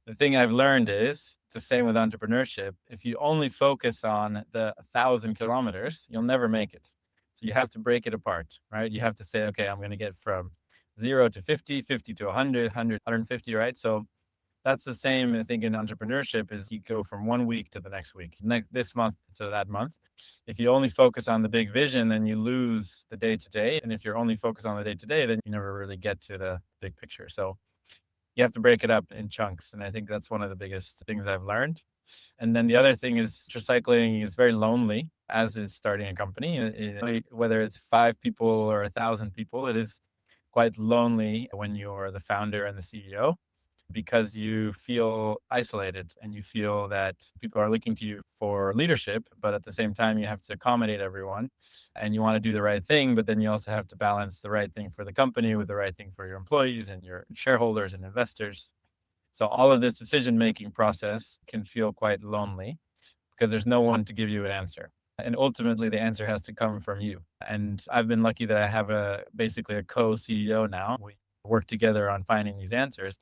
The thing I've learned is the same with entrepreneurship. If you only focus on the 1,000 kilometers, you'll never make it. So you have to break it apart, right? You have to say, okay, I'm going to get from 0 to 50, 50 to 100, 150, right? So that's the same, I think, in entrepreneurship is you go from 1 week to the next week, this month to that month. If you only focus on the big vision, then you lose the day to day. And if you're only focused on the day to day, then you never really get to the big picture. So you have to break it up in chunks. And I think that's one of the biggest things I've learned. And then the other thing is recycling is very lonely, as is starting a company. Whether it's 5 people or 1,000 people, it is quite lonely when you're the founder and the CEO because you feel isolated and you feel that people are looking to you for leadership, but at the same time, you have to accommodate everyone and you want to do the right thing, but then you also have to balance the right thing for the company with the right thing for your employees and your shareholders and investors. So all of this decision-making process can feel quite lonely because there's no one to give you an answer. And ultimately, the answer has to come from you. And I've been lucky that I have basically a co-CEO now. We work together on finding these answers.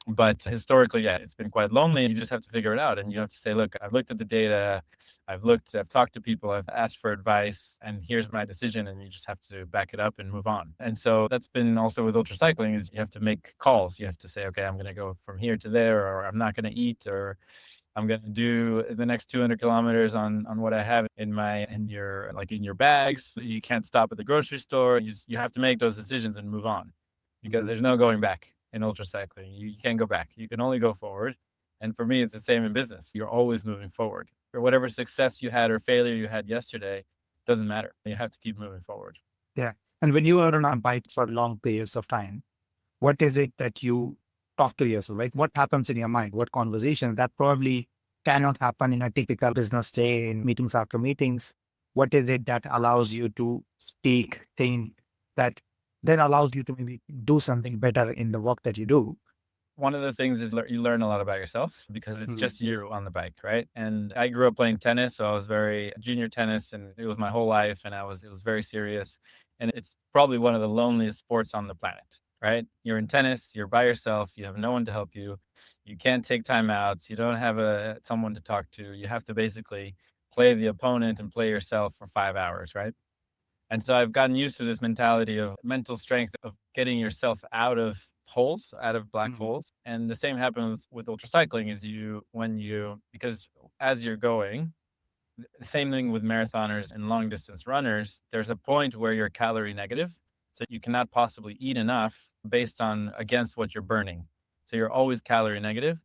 But historically, yeah, it's been quite lonely. You just have to figure it out. And you have to say, look, I've looked at the data, I've talked to people, I've asked for advice, and here's my decision. And you just have to back it up and move on. And so that's been also with ultracycling is you have to make calls. You have to say, okay, I'm going to go from here to there, or I'm not going to eat, or I'm going to do the next 200 kilometers on what I have in your bags. You can't stop at the grocery store. You have to make those decisions and move on because there's no going back in ultracycling. You can't go back. You can only go forward. And for me, it's the same in business. You're always moving forward. For whatever success you had or failure you had yesterday, doesn't matter. You have to keep moving forward. Yeah. And when you are on a bike for long periods of time, what is it that you talk to yourself, right? What happens in your mind? What conversation that probably cannot happen in a typical business day in meetings after meetings? What is it that allows you to speak, think, that then allows you to maybe do something better in the work that you do? One of the things is you learn a lot about yourself because it's just you on the bike, right? And I grew up playing tennis, so I was very junior tennis, and it was my whole life, and it was very serious. And it's probably one of the loneliest sports on the planet, right? You're in tennis, you're by yourself, you have no one to help you, you can't take timeouts, you don't have someone to talk to. You have to basically play the opponent and play yourself for 5 hours, right? And so I've gotten used to this mentality of mental strength of getting yourself out of holes, out of black holes. And the same happens with ultracycling is because as you're going, the same thing with marathoners and long distance runners, there's a point where you're calorie negative. So you cannot possibly eat enough based on against what you're burning. So you're always calorie negative.